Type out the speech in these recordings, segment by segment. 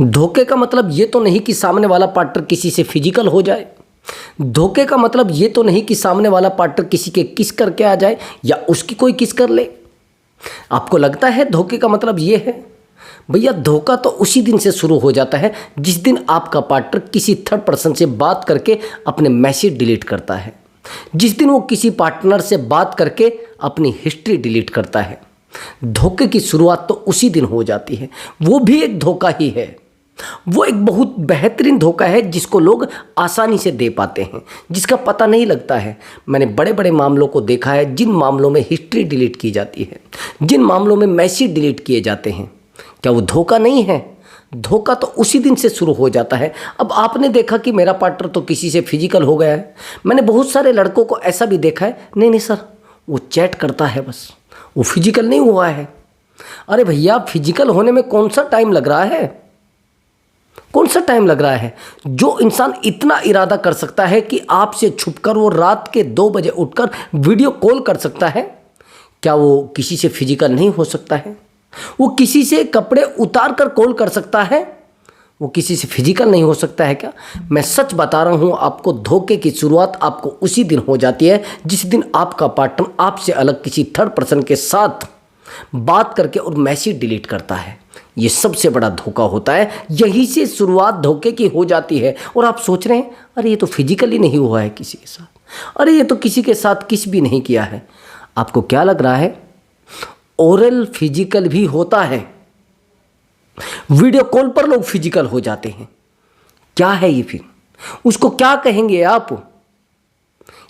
धोखे का मतलब ये तो नहीं कि सामने वाला पार्टनर किसी से फिजिकल हो जाए। धोखे का मतलब ये तो नहीं कि सामने वाला पार्टनर किसी के किस करके आ जाए या उसकी कोई किस कर ले। आपको लगता है धोखे का मतलब ये है? भैया धोखा तो उसी दिन से शुरू हो जाता है जिस दिन आपका पार्टनर किसी थर्ड पर्सन से बात करके अपने मैसेज डिलीट करता है, जिस दिन वो किसी पार्टनर से बात करके अपनी हिस्ट्री डिलीट करता है। धोखे की शुरुआत तो उसी दिन हो जाती है। वो भी एक धोखा ही है। वो एक बहुत बेहतरीन धोखा है जिसको लोग आसानी से दे पाते हैं, जिसका पता नहीं लगता है। मैंने बड़े बड़े मामलों को देखा है, जिन मामलों में हिस्ट्री डिलीट की जाती है, जिन मामलों में मैसेज डिलीट किए जाते हैं, क्या वो धोखा नहीं है? धोखा तो उसी दिन से शुरू हो जाता है। अब आपने देखा कि मेरा पार्टनर तो किसी से फिजिकल हो गया है। मैंने बहुत सारे लड़कों को ऐसा भी देखा है, नहीं नहीं सर वो चैट करता है बस, वो फिजिकल नहीं हुआ है। अरे भैया फिजिकल होने में कौन सा टाइम लग रहा है? कौन सा टाइम लग रहा है? जो इंसान इतना इरादा कर सकता है कि आपसे छुपकर वो रात के 2 बजे उठकर वीडियो कॉल कर सकता है, क्या वो किसी से फिजिकल नहीं हो सकता है? वो किसी से कपड़े उतार कर कॉल कर सकता है, वो किसी से फिजिकल नहीं हो सकता है क्या? मैं सच बता रहा हूँ आपको, धोखे की शुरुआत आपको उसी दिन हो जाती है जिस दिन आपका पार्टनर आपसे अलग किसी थर्ड पर्सन के साथ बात करके और मैसेज डिलीट करता है। ये सबसे बड़ा धोखा होता है। यहीं से शुरुआत धोखे की हो जाती है। और आप सोच रहे हैं अरे ये तो फिजिकली नहीं हुआ है किसी के साथ, अरे ये तो किसी के साथ किस भी नहीं किया है। आपको क्या लग रहा है? ओरल फिजिकल भी होता है, वीडियो कॉल पर लोग फिजिकल हो जाते हैं। क्या है ये? फिर उसको क्या कहेंगे आप?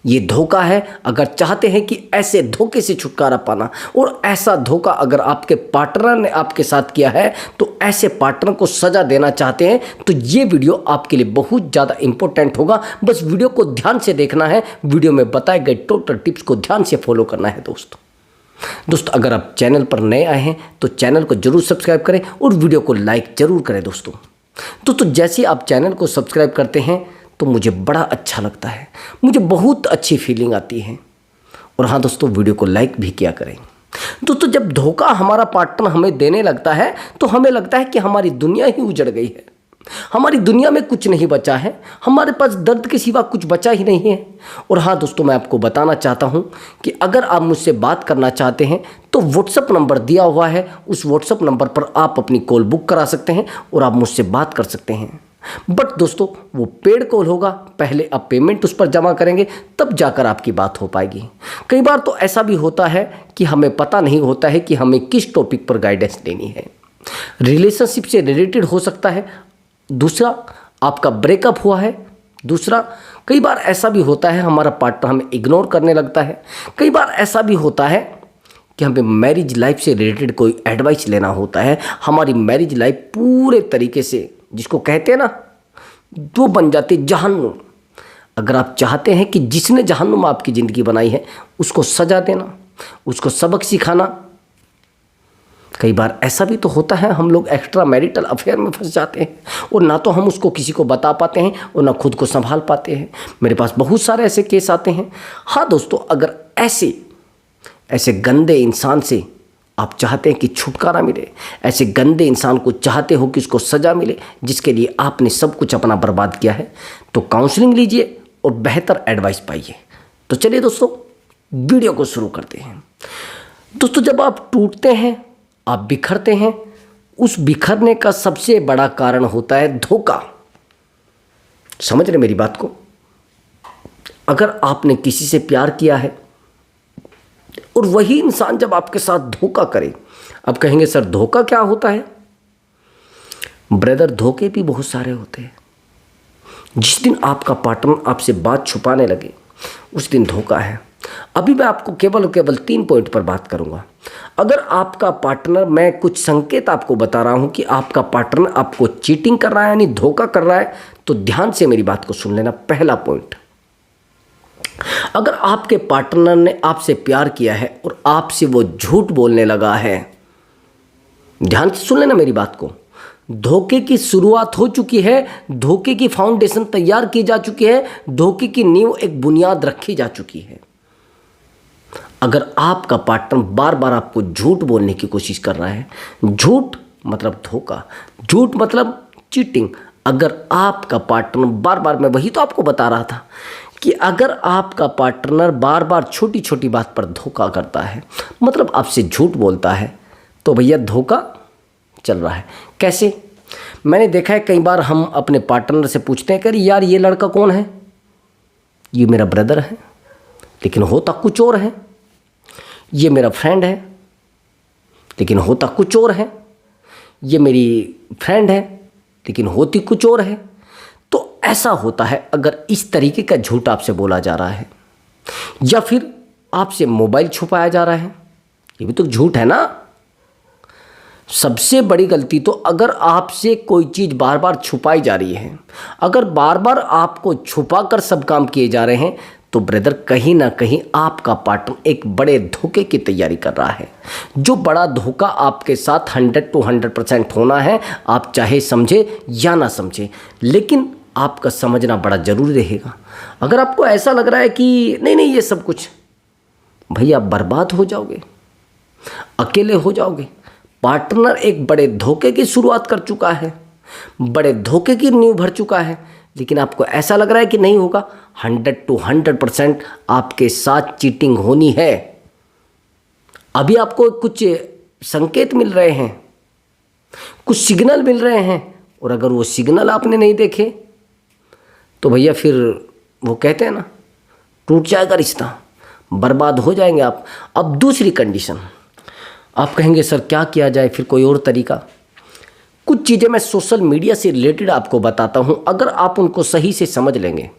ये धोखा है। अगर चाहते हैं कि ऐसे धोखे से छुटकारा पाना, और ऐसा धोखा अगर आपके पार्टनर ने आपके साथ किया है तो ऐसे पार्टनर को सजा देना चाहते हैं, तो ये वीडियो आपके लिए बहुत ज़्यादा इंपॉर्टेंट होगा। बस वीडियो को ध्यान से देखना है, वीडियो में बताए गए टोटल टिप्स को ध्यान से फॉलो करना है। दोस्तों अगर आप चैनल पर नए आए हैं तो चैनल को जरूर सब्सक्राइब करें और वीडियो को लाइक जरूर करें। दोस्तों जैसे आप चैनल को सब्सक्राइब करते हैं तो मुझे बड़ा अच्छा लगता है, मुझे बहुत अच्छी फीलिंग आती है। और हाँ दोस्तों, वीडियो को लाइक भी किया करें। दोस्तों जब धोखा हमारा पार्टनर हमें देने लगता है तो हमें लगता है कि हमारी दुनिया ही उजड़ गई है, हमारी दुनिया में कुछ नहीं बचा है, हमारे पास दर्द के सिवा कुछ बचा ही नहीं है। और हाँ दोस्तों, मैं आपको बताना चाहता हूँ कि अगर आप मुझसे बात करना चाहते हैं तो व्हाट्सअप नंबर दिया हुआ है, उस व्हाट्सअप नंबर पर आप अपनी कॉल बुक करा सकते हैं और आप मुझसे बात कर सकते हैं। बट दोस्तों वो पेड कॉल होगा, पहले आप पेमेंट उस पर जमा करेंगे तब जाकर आपकी बात हो पाएगी। कई बार तो ऐसा भी होता है कि हमें पता नहीं होता है कि हमें किस टॉपिक पर गाइडेंस देनी है। रिलेशनशिप से रिलेटेड हो सकता है, दूसरा आपका ब्रेकअप हुआ है, दूसरा कई बार ऐसा भी होता है हमारा पार्टनर हमें इग्नोर करने लगता है, कई बार ऐसा भी होता है कि हमें मैरिज लाइफ से रिलेटेड कोई एडवाइस लेना होता है। हमारी मैरिज लाइफ पूरे तरीके से, जिसको कहते हैं ना, वो बन जाती है जहन्नुम। अगर आप चाहते हैं कि जिसने जहन्नुम आपकी ज़िंदगी बनाई है उसको सजा देना, उसको सबक सिखाना, कई बार ऐसा भी तो होता है हम लोग एक्स्ट्रा मैरिटल अफेयर में फंस जाते हैं और ना तो हम उसको किसी को बता पाते हैं और ना खुद को संभाल पाते हैं। मेरे पास बहुत सारे ऐसे केस आते हैं। हाँ दोस्तों, अगर ऐसे गंदे इंसान से आप चाहते हैं कि छुटकारा मिले, ऐसे गंदे इंसान को चाहते हो कि उसको सज़ा मिले जिसके लिए आपने सब कुछ अपना बर्बाद किया है, तो काउंसलिंग लीजिए और बेहतर एडवाइस पाइए। तो चलिए दोस्तों वीडियो को शुरू करते हैं। दोस्तों जब आप टूटते हैं, आप बिखरते हैं, उस बिखरने का सबसे बड़ा कारण होता है धोखा। समझ रहे मेरी बात को? अगर आपने किसी से प्यार किया है और वही इंसान जब आपके साथ धोखा करे, अब कहेंगे सर धोखा क्या होता है? ब्रदर धोखे भी बहुत सारे होते हैं। जिस दिन आपका पार्टनर आपसे बात छुपाने लगे उस दिन धोखा है। अभी मैं आपको केवल 3 पॉइंट पर बात करूंगा। अगर आपका पार्टनर, मैं कुछ संकेत आपको बता रहा हूं कि आपका पार्टनर आपको चीटिंग कर रहा है यानी धोखा कर रहा है, तो ध्यान से मेरी बात को सुन लेना। पहला पॉइंट, अगर आपके पार्टनर ने आपसे प्यार किया है और आपसे वो झूठ बोलने लगा है, ध्यान से सुन लेना मेरी बात को। धोखे की शुरुआत हो चुकी है, धोखे की फाउंडेशन तैयार की जा चुकी है, धोखे की नींव एक बुनियाद रखी जा चुकी है। अगर आपका पार्टनर बार बार आपको झूठ बोलने की कोशिश कर रहा है, झूठ मतलब धोखा, झूठ मतलब चीटिंग। अगर आपका पार्टनर बार बार, मैं वही तो आपको बता रहा था कि अगर आपका पार्टनर बार बार छोटी छोटी बात पर धोखा करता है, मतलब आपसे झूठ बोलता है, तो भैया धोखा चल रहा है। कैसे? मैंने देखा है कई बार हम अपने पार्टनर से पूछते हैं कि यार ये लड़का कौन है? ये मेरा ब्रदर है, लेकिन होता कुछ और है। ये मेरा फ्रेंड है, लेकिन होता कुछ और है। ये मेरी फ्रेंड है, लेकिन होती कुछ और है। तो ऐसा होता है अगर इस तरीके का झूठ आपसे बोला जा रहा है, या फिर आपसे मोबाइल छुपाया जा रहा है, ये भी तो झूठ है ना। सबसे बड़ी गलती तो अगर आपसे कोई चीज़ बार बार छुपाई जा रही है, अगर बार बार आपको छुपा कर सब काम किए जा रहे हैं, तो ब्रदर कहीं ना कहीं आपका पार्टनर एक बड़े धोखे की तैयारी कर रहा है। जो बड़ा धोखा आपके साथ 100 to 100% होना है, आप चाहे समझे या ना समझे, लेकिन आपका समझना बड़ा ज़रूरी रहेगा। अगर आपको ऐसा लग रहा है कि नहीं नहीं ये सब कुछ, भैया आप बर्बाद हो जाओगे, अकेले हो जाओगे। पार्टनर एक बड़े धोखे की शुरुआत कर चुका है, बड़े धोखे की नींव भर चुका है, लेकिन आपको ऐसा लग रहा है कि नहीं होगा। 100 to 100% आपके साथ चीटिंग होनी है। अभी आपको कुछ संकेत मिल रहे हैं, कुछ सिग्नल मिल रहे हैं, और अगर वो सिग्नल आपने नहीं देखे तो भैया फिर वो कहते हैं ना, टूट जाएगा रिश्ता, बर्बाद हो जाएंगे आप। अब दूसरी कंडीशन, आप कहेंगे सर क्या किया जाए, फिर कोई और तरीका? कुछ चीज़ें मैं सोशल मीडिया से रिलेटेड आपको बताता हूँ, अगर आप उनको सही से समझ लेंगे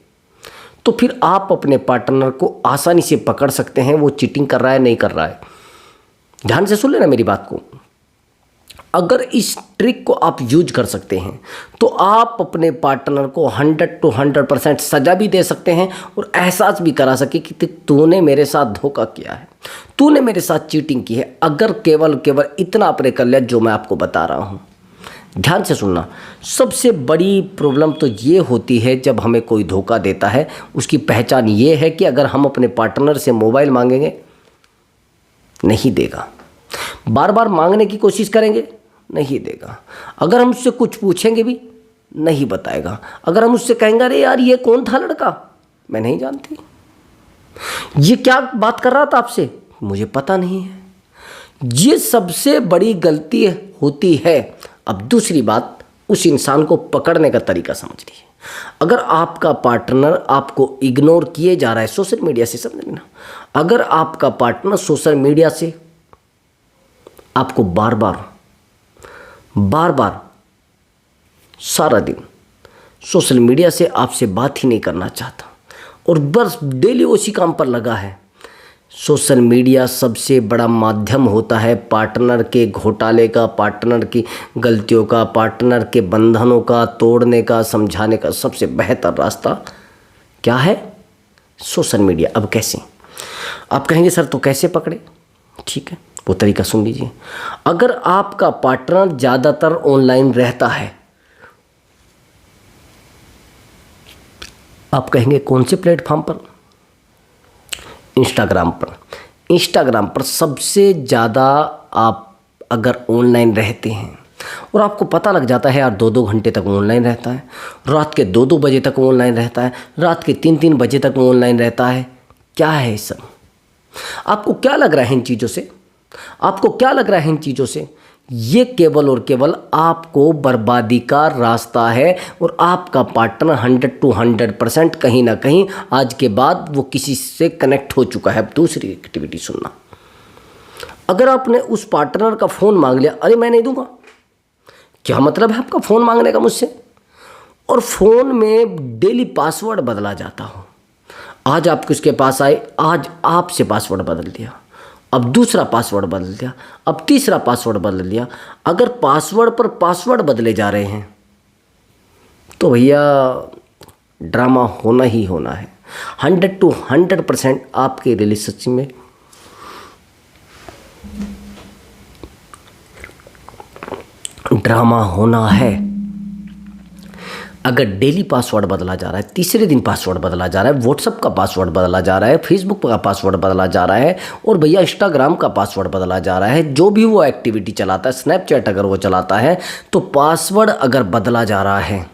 तो फिर आप अपने पार्टनर को आसानी से पकड़ सकते हैं वो चीटिंग कर रहा है नहीं कर रहा है। ध्यान से सुन लेना मेरी बात को। अगर इस ट्रिक को आप यूज कर सकते हैं तो आप अपने पार्टनर को 100 to 100% सजा भी दे सकते हैं और एहसास भी करा सके कि तूने मेरे साथ धोखा किया है, तूने मेरे साथ चीटिंग की है। अगर केवल इतना आपने कर लिया जो मैं आपको बता रहा हूँ। ध्यान से सुनना। सबसे बड़ी प्रॉब्लम तो ये होती है जब हमें कोई धोखा देता है, उसकी पहचान ये है कि अगर हम अपने पार्टनर से मोबाइल मांगेंगे, नहीं देगा। बार बार मांगने की कोशिश करेंगे, नहीं देगा। अगर हम उससे कुछ पूछेंगे भी, नहीं बताएगा। अगर हम उससे कहेंगे अरे यार ये कौन था लड़का, मैं नहीं जानती, ये क्या बात कर रहा था आपसे, मुझे पता नहीं है। ये सबसे बड़ी गलती होती है। अब दूसरी बात, उस इंसान को पकड़ने का तरीका समझ लीजिए। अगर आपका पार्टनर आपको इग्नोर किए जा रहा है सोशल मीडिया से, समझ लेना, अगर आपका पार्टनर सोशल मीडिया से आपको बार बार सारा दिन सोशल मीडिया से आपसे बात ही नहीं करना चाहता और बस डेली उसी काम पर लगा है। सोशल मीडिया सबसे बड़ा माध्यम होता है पार्टनर के घोटाले का, पार्टनर की गलतियों का, पार्टनर के बंधनों का तोड़ने का, समझाने का सबसे बेहतर रास्ता क्या है? Social media. अब कैसे? आप कहेंगे सर तो कैसे पकड़े? ठीक है, वो तरीका सुन लीजिए। अगर आपका पार्टनर ज़्यादातर ऑनलाइन रहता है, आप कहेंगे कौन से प्लेटफॉर्म पर? इंस्टाग्राम पर। इंस्टाग्राम पर सबसे ज़्यादा आप अगर ऑनलाइन रहते हैं और आपको पता लग जाता है यार 2-2 घंटे तक ऑनलाइन रहता है, रात के 2-2 बजे तक ऑनलाइन रहता है, रात के 3-3 बजे तक ऑनलाइन रहता है, क्या है ये सब? आपको क्या लग रहा है इन चीज़ों से? आपको क्या लग रहा है इन चीज़ों से? ये केवल और केवल आपको बर्बादी का रास्ता है और आपका पार्टनर 100 to 100% कहीं ना कहीं आज के बाद वो किसी से कनेक्ट हो चुका है। अब दूसरी एक्टिविटी सुनना। अगर आपने उस पार्टनर का फ़ोन मांग लिया, अरे मैं नहीं दूंगा, क्या मतलब है आपका फ़ोन मांगने का मुझसे? और फ़ोन में डेली पासवर्ड बदला जाता हो। आज आप किसके पास आए, आज आपसे पासवर्ड बदल दिया, अब दूसरा पासवर्ड बदल दिया, अब तीसरा पासवर्ड बदल दिया। अगर पासवर्ड पर पासवर्ड बदले जा रहे हैं तो भैया ड्रामा होना ही होना है। 100 to 100% आपके रिलेशनशिप में ड्रामा होना है। अगर डेली पासवर्ड बदला जा रहा है, तीसरे दिन पासवर्ड बदला जा रहा है, व्हाट्सअप का पासवर्ड बदला जा रहा है, फेसबुक का पासवर्ड बदला जा रहा है, और भैया इंस्टाग्राम का पासवर्ड बदला जा रहा है, जो भी वो एक्टिविटी चलाता है, स्नैपचैट अगर वो चलाता है, तो पासवर्ड अगर बदला जा रहा है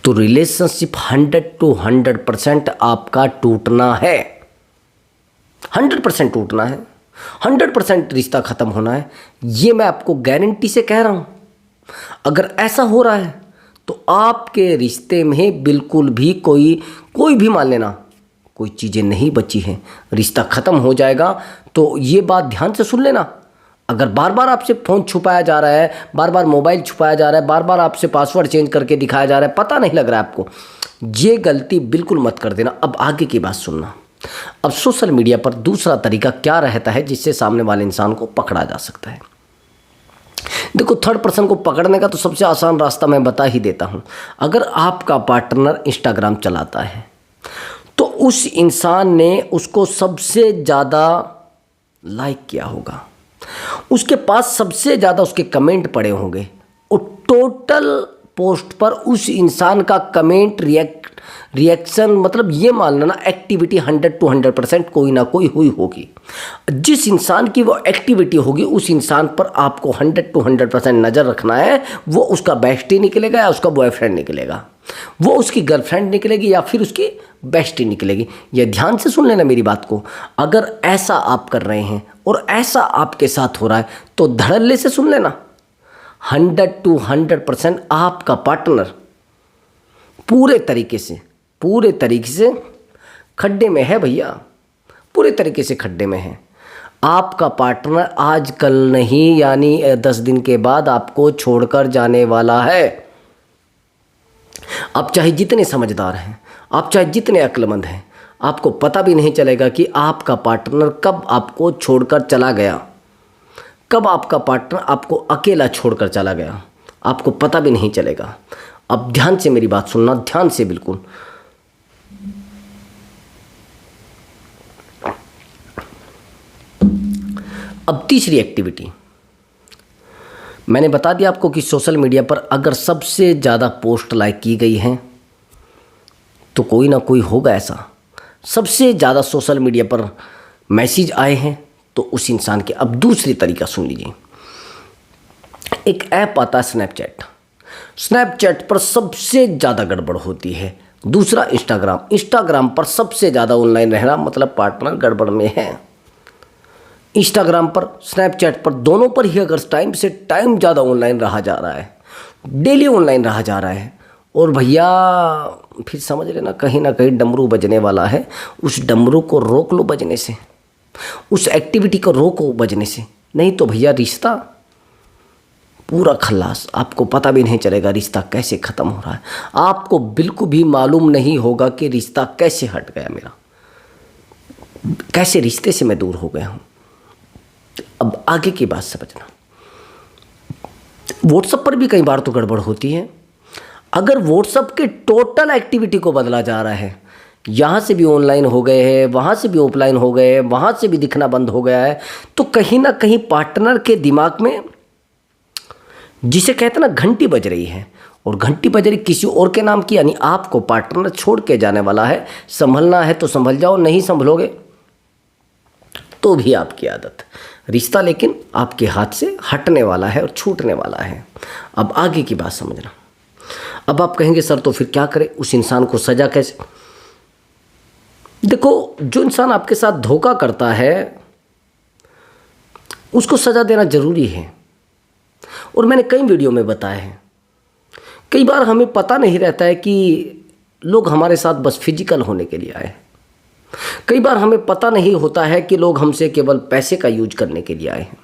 तो रिलेशनशिप 100 to 100% आपका टूटना है, 100% टूटना है, 100% रिश्ता खत्म होना है। ये मैं आपको गारंटी से कह रहा हूं। अगर ऐसा हो रहा है तो आपके रिश्ते में बिल्कुल भी कोई भी मान लेना कोई चीज़ें नहीं बची हैं, रिश्ता ख़त्म हो जाएगा। तो ये बात ध्यान से सुन लेना। अगर बार बार आपसे फ़ोन छुपाया जा रहा है, बार बार मोबाइल छुपाया जा रहा है, बार बार आपसे पासवर्ड चेंज करके दिखाया जा रहा है, पता नहीं लग रहा है आपको, ये गलती बिल्कुल मत कर देना। अब आगे की बात सुनना। अब सोशल मीडिया पर दूसरा तरीका क्या रहता है जिससे सामने वाले इंसान को पकड़ा जा सकता है। देखो, थर्ड पर्सन को पकड़ने का तो सबसे आसान रास्ता मैं बता ही देता हूँ। अगर आपका पार्टनर इंस्टाग्राम चलाता है तो उस इंसान ने उसको सबसे ज़्यादा लाइक किया होगा, उसके पास सबसे ज़्यादा उसके कमेंट पड़े होंगे, और टोटल पोस्ट पर उस इंसान का कमेंट रिएक्शन मतलब ये मान लेना एक्टिविटी 100 to 100% कोई ना कोई हुई होगी। जिस इंसान की वो एक्टिविटी होगी उस इंसान पर आपको 100 to 100% नज़र रखना है। वो उसका बेस्टी निकलेगा या उसका बॉयफ्रेंड निकलेगा, वो उसकी गर्लफ्रेंड निकलेगी या फिर उसकी बेस्टी निकलेगी। ये ध्यान से सुन लेना मेरी बात को। अगर ऐसा आप कर रहे हैं और ऐसा आपके साथ हो रहा है तो धड़ल्ले से सुन लेना, 100 to 100% आपका पार्टनर पूरे तरीके से खड्डे में है भैया, पूरे तरीके से खड्डे में है। आपका पार्टनर आज कल नहीं, यानी 10 दिन के बाद आपको छोड़कर जाने वाला है। आप चाहे जितने समझदार हैं, आप चाहे जितने अक्लमंद हैं, आपको पता भी नहीं चलेगा कि आपका पार्टनर कब आपको छोड़कर चला गया, कब आपका पार्टनर आपको अकेला छोड़कर चला गया, आपको पता भी नहीं चलेगा। अब ध्यान से मेरी बात सुनना, ध्यान से बिल्कुल। अब तीसरी एक्टिविटी मैंने बता दिया आपको कि सोशल मीडिया पर अगर सबसे ज़्यादा पोस्ट लाइक की गई हैं तो कोई ना कोई होगा ऐसा। सबसे ज़्यादा सोशल मीडिया पर मैसेज आए हैं तो उस इंसान के। अब दूसरी तरीका सुन लीजिए। एक ऐप आता है स्नैपचैट पर सबसे ज़्यादा गड़बड़ होती है। दूसरा इंस्टाग्राम पर सबसे ज़्यादा ऑनलाइन रहना मतलब पार्टनर गड़बड़ में है। इंस्टाग्राम पर स्नैपचैट पर दोनों पर ही अगर टाइम से टाइम ज़्यादा ऑनलाइन रहा जा रहा है, डेली ऑनलाइन रहा जा रहा है, और भैया फिर समझ लेना कहीं ना कहीं डमरू बजने वाला है। उस डमरू को रोक लो बजने से, उस एक्टिविटी को रोको बजने से, नहीं तो भैया रिश्ता पूरा खल्लास। आपको पता भी नहीं चलेगा रिश्ता कैसे ख़त्म हो रहा है, आपको बिल्कुल भी मालूम नहीं होगा कि रिश्ता कैसे हट गया मेरा, कैसे रिश्ते से मैं दूर हो गया हूँ। अब आगे की बात समझना। व्हाट्सएप पर भी कई बार तो गड़बड़ होती है। अगर व्हाट्सएप के टोटल एक्टिविटी को बदला जा रहा है, यहाँ से भी ऑनलाइन हो गए हैं, वहाँ से भी ऑफलाइन हो गए हैं, वहाँ से भी दिखना बंद हो गया है, तो कहीं ना कहीं पार्टनर के दिमाग में जिसे कहते हैं ना घंटी बज रही है, और घंटी बज रही किसी और के नाम की, यानी आपको पार्टनर छोड़ के जाने वाला है। संभलना है तो संभल जाओ, नहीं संभलोगे तो भी आपकी आदत। रिश्ता लेकिन आपके हाथ से हटने वाला है और छूटने वाला है। अब आगे की बात समझना। अब आप कहेंगे सर तो फिर क्या करें, उस इंसान को सज़ा कैसे? देखो, जो इंसान आपके साथ धोखा करता है उसको सज़ा देना ज़रूरी है, और मैंने कई वीडियो में बताया है। कई बार हमें पता नहीं रहता है कि लोग हमारे साथ बस फिजिकल होने के लिए आए। कई बार हमें पता नहीं होता है कि लोग हमसे केवल पैसे का यूज करने के लिए आए हैं।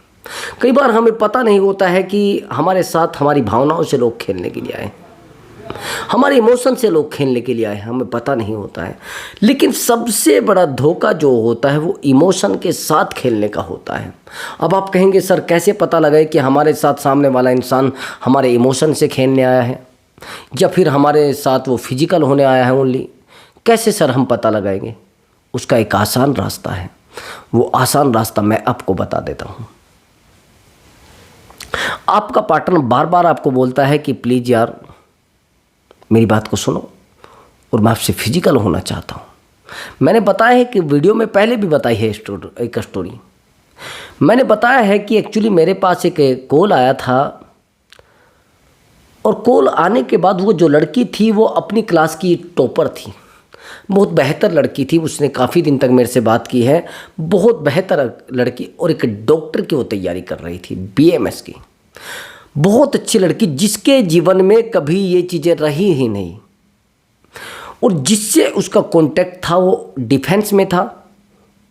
कई बार हमें पता नहीं होता है कि हमारे साथ हमारी भावनाओं से लोग खेलने के लिए आए, हमारे इमोशन से लोग खेलने के लिए आए हैं, हमें पता नहीं होता है। लेकिन सबसे बड़ा धोखा जो होता है वो इमोशन के साथ खेलने का होता है। अब आप कहेंगे सर कैसे पता लगे कि हमारे साथ सामने वाला इंसान हमारे इमोशन से खेलने आया है या फिर हमारे साथ वो फिजिकल होने आया है ओनली? कैसे सर हम पता लगाएंगे? उसका एक आसान रास्ता है। वो आसान रास्ता मैं आपको बता देता हूँ। आपका पार्टनर बार बार आपको बोलता है कि प्लीज़ यार मेरी बात को सुनो और मैं आपसे फिजिकल होना चाहता हूँ। मैंने बताया है कि वीडियो में पहले भी बताई है एक स्टोरी। मैंने बताया है कि एक्चुअली मेरे पास एक कॉल आया था और कॉल आने के बाद वो जो लड़की थी वो अपनी क्लास की टॉपर थी, बहुत बेहतर लड़की थी। उसने काफ़ी दिन तक मेरे से बात की है, बहुत बेहतर लड़की, और एक डॉक्टर की वो तैयारी कर रही थी, BMS की। बहुत अच्छी लड़की जिसके जीवन में कभी ये चीज़ें रही ही नहीं, और जिससे उसका कॉन्टैक्ट था वो डिफेंस में था,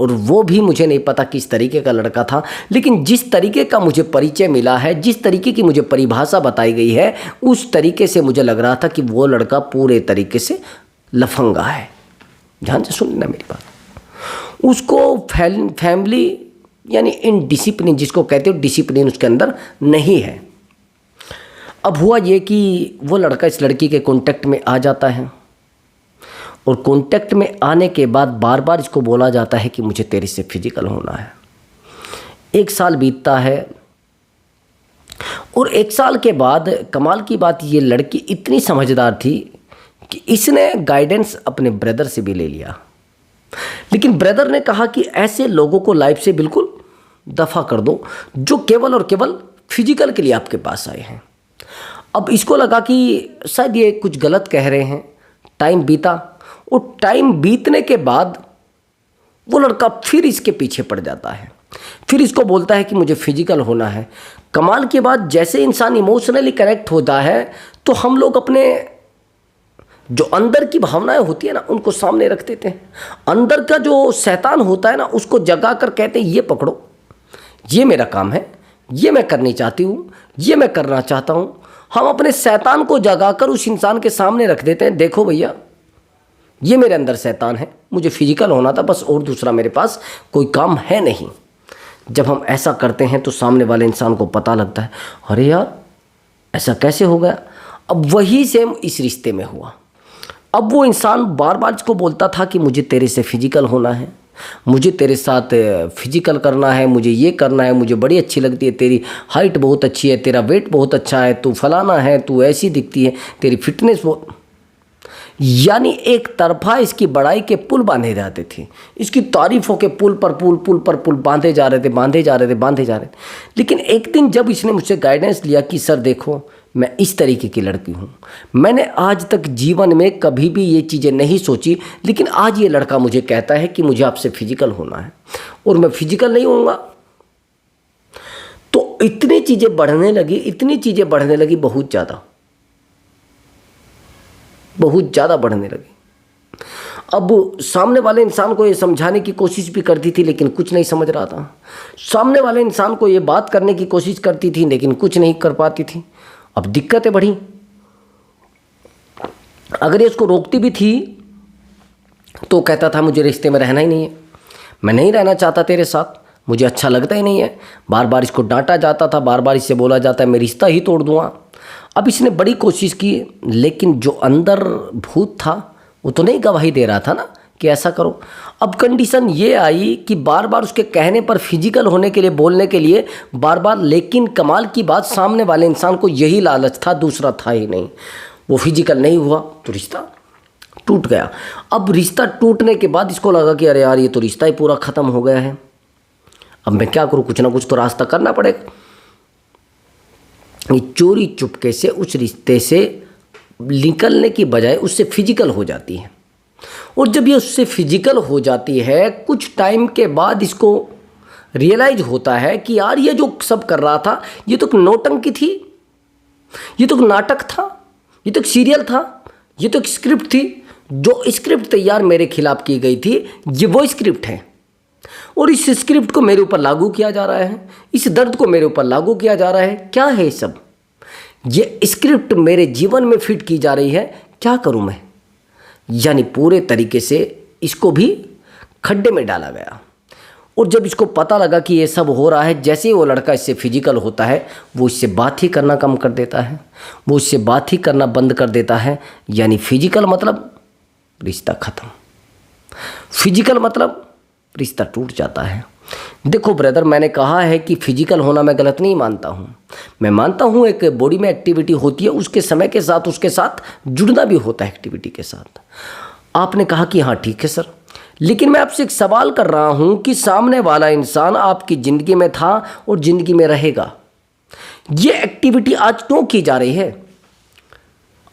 और वो भी मुझे नहीं पता किस तरीके का लड़का था, लेकिन जिस तरीके का मुझे परिचय मिला है, जिस तरीके की मुझे परिभाषा बताई गई है, उस तरीके से मुझे लग रहा था कि वो लड़का पूरे तरीके से लफंगा है। ध्यान से सुनना मेरी बात। उसको फैमिली यानी इनडिसिप्लिन जिसको कहते हो, डिसिप्लिन उसके अंदर नहीं है। अब हुआ ये कि वो लड़का इस लड़की के कांटेक्ट में आ जाता है, और कांटेक्ट में आने के बाद बार बार इसको बोला जाता है कि मुझे तेरे से फिजिकल होना है। 1 साल बीतता है, और 1 साल के बाद कमाल की बात, ये लड़की इतनी समझदार थी कि इसने गाइडेंस अपने ब्रदर से भी ले लिया। लेकिन ब्रदर ने कहा कि ऐसे लोगों को लाइफ से बिल्कुल दफ़ा कर दो जो केवल और केवल फिजिकल के लिए आपके पास आए हैं। अब इसको लगा कि शायद ये कुछ गलत कह रहे हैं। टाइम बीता, और टाइम बीतने के बाद वो लड़का फिर इसके पीछे पड़ जाता है, फिर इसको बोलता है कि मुझे फिजिकल होना है। कमाल की बात, जैसे इंसान इमोशनली कनेक्ट होता है तो हम लोग अपने जो अंदर की भावनाएं होती है ना उनको सामने रख देते हैं। अंदर का जो शैतान होता है ना उसको जगा कर कहते हैं ये पकड़ो, ये मेरा काम है, ये मैं करनी चाहती हूँ, ये मैं करना चाहता हूँ। हम अपने शैतान को जगाकर उस इंसान के सामने रख देते हैं, देखो भैया ये मेरे अंदर शैतान है, मुझे फिजिकल होना था बस, और दूसरा मेरे पास कोई काम है नहीं। जब हम ऐसा करते हैं तो सामने वाले इंसान को पता लगता है, अरे यार ऐसा कैसे हो गया। अब वही सेम इस रिश्ते में हुआ। अब वो इंसान बार बार इसको बोलता था कि मुझे तेरे से फिजिकल होना है, मुझे तेरे साथ फिजिकल करना है, मुझे ये करना है, मुझे बड़ी अच्छी लगती है, तेरी हाइट बहुत अच्छी है, तेरा वेट बहुत अच्छा है, तू फलाना है, तू ऐसी दिखती है, तेरी फिटनेस बहुत। यानी एक तरफा इसकी बड़ाई के पुल बांधे जाते थे, इसकी तारीफों के पुल पर पुल बांधे जा रहे थे। लेकिन एक दिन जब इसने मुझसे गाइडेंस लिया कि सर देखो मैं इस तरीके की लड़की हूँ, मैंने आज तक जीवन में कभी भी ये चीज़ें नहीं सोची, लेकिन आज ये लड़का मुझे कहता है कि मुझे आपसे फिजिकल होना है और मैं फिजिकल नहीं होऊंगा। तो इतनी चीज़ें बढ़ने लगी, बहुत ज़्यादा बढ़ने लगी। अब सामने वाले इंसान को ये समझाने की कोशिश भी करती थी लेकिन कुछ नहीं समझ रहा था। सामने वाले इंसान को ये बात करने की कोशिश करती थी लेकिन कुछ नहीं कर पाती थी। अब दिक्कतें बढ़ी। अगर ये इसको रोकती भी थी तो कहता था मुझे रिश्ते में रहना ही नहीं है, मैं नहीं रहना चाहता तेरे साथ, मुझे अच्छा लगता ही नहीं है। बार बार इसको डांटा जाता था, बार बार इससे बोला जाता है मैं रिश्ता ही तोड़ दूँगा। अब इसने बड़ी कोशिश की लेकिन जो अंदर भूत था वो तो नहीं गवाही दे रहा था ना कि ऐसा करो। अब कंडीशन ये आई कि बार बार उसके कहने पर फिजिकल होने के लिए, बोलने के लिए बार बार, लेकिन कमाल की बात सामने वाले इंसान को यही लालच था, दूसरा था ही नहीं। वो फिजिकल नहीं हुआ तो रिश्ता टूट गया। अब रिश्ता टूटने के बाद इसको लगा कि अरे यार ये तो रिश्ता ही पूरा ख़त्म हो गया है, अब मैं क्या करूँ, कुछ ना कुछ तो रास्ता करना पड़ेगा। ये चोरी चुपके से उस रिश्ते से निकलने की बजाय उससे फिजिकल हो जाती है, और जब ये उससे फिजिकल हो जाती है कुछ टाइम के बाद इसको रियलाइज होता है कि यार ये जो सब कर रहा था ये तो एक नौटंकी थी, ये तो एक नाटक था, ये तो एक सीरियल था, ये तो एक स्क्रिप्ट थी। जो स्क्रिप्ट तैयार मेरे खिलाफ की गई थी ये वो स्क्रिप्ट है, और इस स्क्रिप्ट को मेरे ऊपर लागू किया जा रहा है, इस दर्द को मेरे ऊपर लागू किया जा रहा है। क्या है ये सब? ये स्क्रिप्ट मेरे जीवन में फिट की जा रही है, क्या करूं मैं? यानी पूरे तरीके से इसको भी खड्डे में डाला गया। और जब इसको पता लगा कि ये सब हो रहा है, जैसे ही वो लड़का इससे फिजिकल होता है वो इससे बात ही करना कम कर देता है, वो इससे बात ही करना बंद कर देता है। यानी फिजिकल मतलब रिश्ता ख़त्म, फिजिकल मतलब रिश्ता टूट जाता है। देखो ब्रदर, मैंने कहा है कि फिजिकल होना मैं गलत नहीं मानता हूँ। मैं मानता हूँ एक बॉडी में एक्टिविटी होती है, उसके समय के साथ उसके साथ जुड़ना भी होता है एक्टिविटी के साथ। आपने कहा कि हाँ ठीक है सर, लेकिन मैं आपसे एक सवाल कर रहा हूँ कि सामने वाला इंसान आपकी ज़िंदगी में था और ज़िंदगी में रहेगा, ये एक्टिविटी आज क्यों की जा रही है?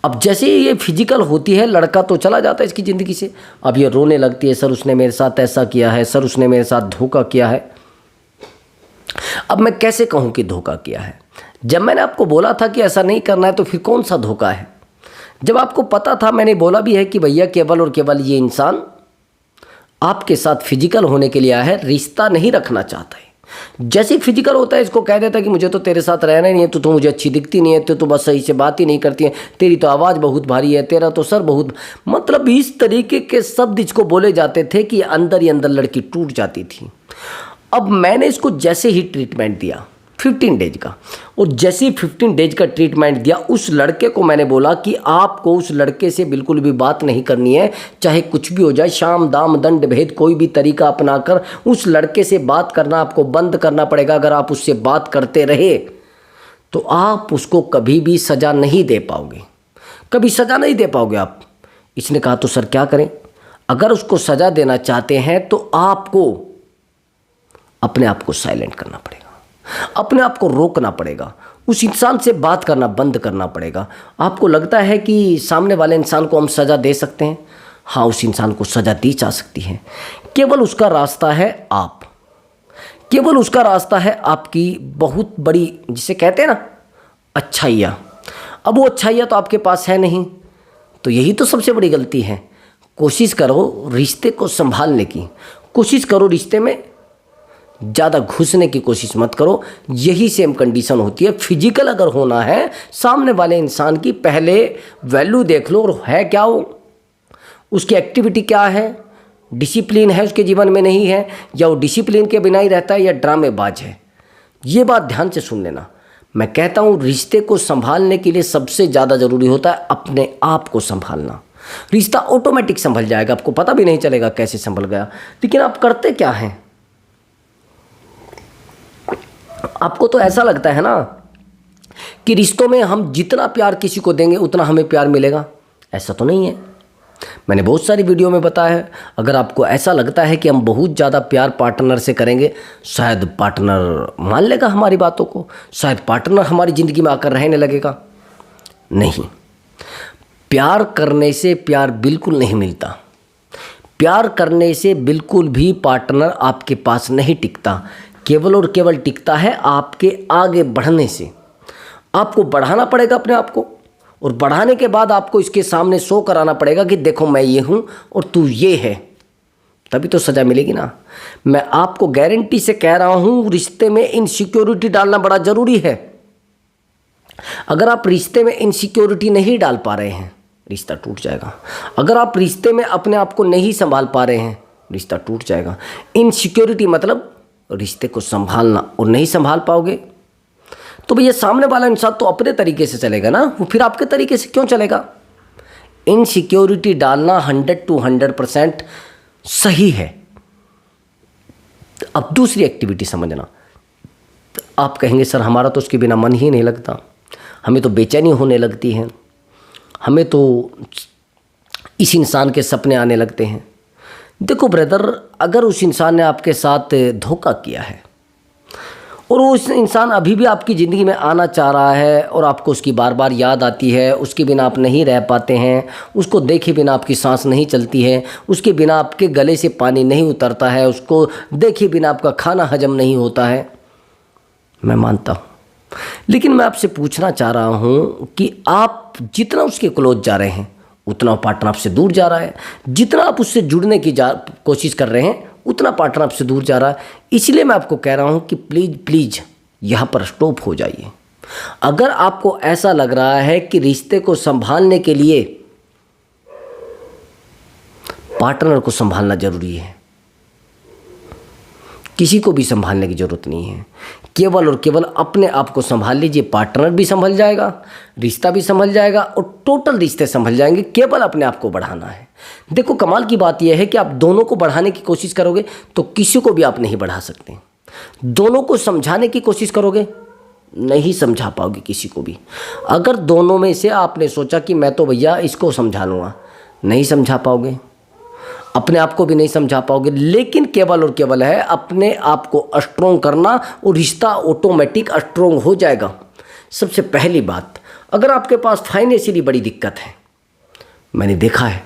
अब जैसे ये फिजिकल होती है, लड़का तो चला जाता है इसकी ज़िंदगी से, अब ये रोने लगती है, सर उसने मेरे साथ ऐसा किया है, सर उसने मेरे साथ धोखा किया है। अब मैं कैसे कहूँ कि धोखा किया है? जब मैंने आपको बोला था कि ऐसा नहीं करना है तो फिर कौन सा धोखा है? जब आपको पता था, मैंने बोला भी है कि भैया केवल और केवल ये इंसान आपके साथ फिजिकल होने के लिए आया है, रिश्ता नहीं रखना चाहता है। जैसे फिजिकल होता है इसको कह देता है कि मुझे तो तेरे साथ रहना ही नहीं है, तो मुझे अच्छी दिखती नहीं है, तो बस सही से बात ही नहीं करती है, तेरी तो आवाज़ बहुत भारी है, तेरा तो सर बहुत, मतलब इस तरीके के शब्द इसको बोले जाते थे कि अंदर ही अंदर लड़की टूट जाती थी। अब मैंने इसको जैसे ही ट्रीटमेंट दिया 15 डेज का, और जैसे ही 15 डेज का ट्रीटमेंट दिया, उस लड़के को मैंने बोला कि आपको उस लड़के से बिल्कुल भी बात नहीं करनी है, चाहे कुछ भी हो जाए, शाम दाम दंड भेद कोई भी तरीका अपनाकर उस लड़के से बात करना आपको बंद करना पड़ेगा। अगर आप उससे बात करते रहे तो आप उसको कभी भी सज़ा नहीं दे पाओगे, कभी सज़ा नहीं दे पाओगे आप। इसने कहा तो सर क्या करें? अगर उसको सज़ा देना चाहते हैं तो आपको अपने आप को साइलेंट करना पड़ेगा, अपने आप को रोकना पड़ेगा, उस इंसान से बात करना बंद करना पड़ेगा। आपको लगता है कि सामने वाले इंसान को हम सज़ा दे सकते हैं? हाँ, उस इंसान को सज़ा दी जा सकती है। केवल उसका रास्ता है आप, केवल उसका रास्ता है आपकी बहुत बड़ी, जिसे कहते हैं ना, अच्छाइयाँ। अब वो अच्छाइयाँ तो आपके पास है नहीं, तो यही तो सबसे बड़ी गलती है। कोशिश करो रिश्ते को संभालने की, कोशिश करो रिश्ते में ज़्यादा घुसने की कोशिश मत करो। यही सेम कंडीशन होती है। फिजिकल अगर होना है, सामने वाले इंसान की पहले वैल्यू देख लो, और है क्या वो, उसकी एक्टिविटी क्या है, डिसिप्लिन है उसके जीवन में नहीं है, या वो डिसिप्लिन के बिना ही रहता है, या ड्रामेबाज है। ये बात ध्यान से सुन लेना। मैं कहता हूँ रिश्ते को संभालने के लिए सबसे ज़्यादा ज़रूरी होता है अपने आप को संभालना। रिश्ता ऑटोमेटिक संभल जाएगा, आपको पता भी नहीं चलेगा कैसे संभल गया। लेकिन आप करते क्या हैं? आपको तो ऐसा लगता है ना कि रिश्तों में हम जितना प्यार किसी को देंगे उतना हमें प्यार मिलेगा। ऐसा तो नहीं है। मैंने बहुत सारी वीडियो में बताया है, अगर आपको ऐसा लगता है कि हम बहुत ज़्यादा प्यार पार्टनर से करेंगे, शायद पार्टनर मान लेगा हमारी बातों को, शायद पार्टनर हमारी ज़िंदगी में आकर रहने लगेगा। नहीं, प्यार करने से प्यार बिल्कुल नहीं मिलता। प्यार करने से बिल्कुल भी पार्टनर आपके पास नहीं टिकता। केवल और केवल टिकता है आपके आगे बढ़ने से। आपको बढ़ाना पड़ेगा अपने आप को, और बढ़ाने के बाद आपको इसके सामने शो कराना पड़ेगा कि देखो मैं ये हूँ और तू ये है, तभी तो सज़ा मिलेगी ना। मैं आपको गारंटी से कह रहा हूँ, रिश्ते में इनसिक्योरिटी डालना बड़ा ज़रूरी है। अगर आप रिश्ते में इनसिक्योरिटी नहीं डाल पा रहे हैं, रिश्ता टूट जाएगा। अगर आप रिश्ते में अपने आप को नहीं संभाल पा रहे हैं, रिश्ता टूट जाएगा। इनसिक्योरिटी मतलब रिश्ते को संभालना, और नहीं संभाल पाओगे तो भैया सामने वाला इंसान तो अपने तरीके से चलेगा ना, वो फिर आपके तरीके से क्यों चलेगा? इनसिक्योरिटी डालना 100 to 100% सही है। अब दूसरी एक्टिविटी समझना। आप कहेंगे सर हमारा तो उसके बिना मन ही नहीं लगता, हमें तो बेचैनी होने लगती है, हमें तो इस इंसान के सपने आने लगते हैं। देखो ब्रदर, अगर उस इंसान ने आपके साथ धोखा किया है और उस इंसान अभी भी आपकी ज़िंदगी में आना चाह रहा है और आपको उसकी बार बार याद आती है, उसके बिना आप नहीं रह पाते हैं, उसको देखे बिना आपकी सांस नहीं चलती है, उसके बिना आपके गले से पानी नहीं उतरता है, उसको देखे बिना आपका खाना हजम नहीं होता है, मैं मानता हूँ। लेकिन मैं आपसे पूछना चाह रहा हूँ कि आप जितना उसके क्लोज जा रहे हैं उतना पार्टनर आपसे दूर जा रहा है, जितना आप उससे जुड़ने की कोशिश कर रहे हैं उतना पार्टनर आपसे दूर जा रहा है। इसलिए मैं आपको कह रहा हूँ कि प्लीज़ यहाँ पर स्टॉप हो जाइए। अगर आपको ऐसा लग रहा है कि रिश्ते को संभालने के लिए पार्टनर को संभालना ज़रूरी है, किसी को भी संभालने की ज़रूरत नहीं है। केवल और केवल अपने आप को संभाल लीजिए, पार्टनर भी संभल जाएगा, रिश्ता भी संभल जाएगा और टोटल रिश्ते संभल जाएंगे। केवल अपने आप को बढ़ाना है। देखो कमाल की बात यह है कि आप दोनों को बढ़ाने की कोशिश करोगे तो किसी को भी आप नहीं बढ़ा सकते। दोनों को समझाने की कोशिश करोगे, नहीं समझा पाओगे किसी को भी। अगर दोनों में से आपने सोचा कि मैं तो भैया इसको समझा लूँगा, नहीं समझा पाओगे, अपने आप को भी नहीं समझा पाओगे। लेकिन केवल और केवल है अपने आप को स्ट्रोंग करना और रिश्ता ऑटोमेटिक स्ट्रोंग हो जाएगा। सबसे पहली बात, अगर आपके पास फाइनेंशियली बड़ी दिक्कत है, मैंने देखा है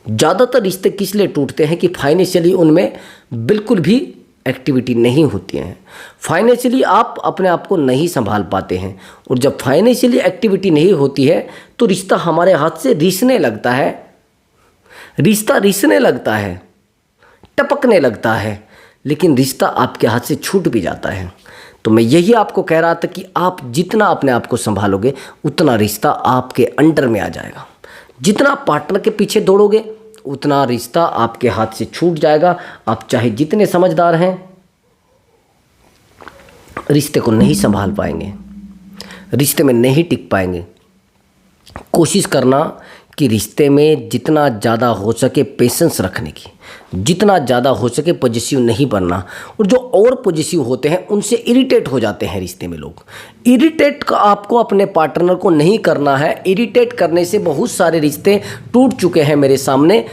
ज़्यादातर रिश्ते किस लिए टूटते हैं कि फाइनेंशियली उनमें बिल्कुल भी एक्टिविटी नहीं होती है। फाइनेंशियली आप अपने आप को नहीं संभाल पाते हैं, और जब फाइनेंशियली एक्टिविटी नहीं होती है तो रिश्ता हमारे हाथ से रिसने लगता है, रिश्ता रिसने लगता है, टपकने लगता है, लेकिन रिश्ता आपके हाथ से छूट भी जाता है। तो मैं यही आपको कह रहा था कि आप जितना अपने आप को संभालोगे उतना रिश्ता आपके अंडर में आ जाएगा। जितना पार्टनर के पीछे दौड़ोगे उतना रिश्ता आपके हाथ से छूट जाएगा। आप चाहे जितने समझदार हैं, रिश्ते को नहीं संभाल पाएंगे, रिश्ते में नहीं टिक पाएंगे। कोशिश करना कि रिश्ते में जितना ज़्यादा हो सके पेशेंस रखने की, जितना ज़्यादा हो सके पॉजिटिव नहीं बनना। और जो और पॉजिटिव होते हैं उनसे इरिटेट हो जाते हैं रिश्ते में लोग। इरिटेट का आपको अपने पार्टनर को नहीं करना है। इरिटेट करने से बहुत सारे रिश्ते टूट चुके हैं मेरे सामने।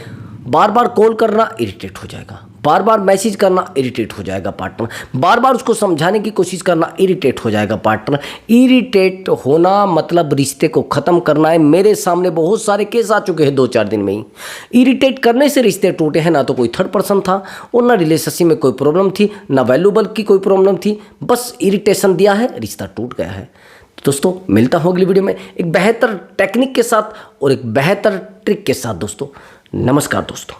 बार बार कॉल करना इरिटेट हो जाएगा, बार बार मैसेज करना इरिटेट हो जाएगा पार्टनर, बार बार उसको समझाने की कोशिश करना इरिटेट हो जाएगा पार्टनर। इरिटेट होना मतलब रिश्ते को ख़त्म करना है। मेरे सामने बहुत सारे केस आ चुके हैं 2-4 दिन में ही। इरिटेट करने से रिश्ते टूटे हैं। ना तो कोई थर्ड पर्सन था और ना रिलेशनशिप में कोई प्रॉब्लम थी, ना वैल्यूबल की कोई प्रॉब्लम थी, बस इरिटेशन दिया है, रिश्ता टूट गया है। दोस्तों मिलता हूँ अगली वीडियो में एक बेहतर टेक्निक के साथ और एक बेहतर ट्रिक के साथ। दोस्तों नमस्कार दोस्तों।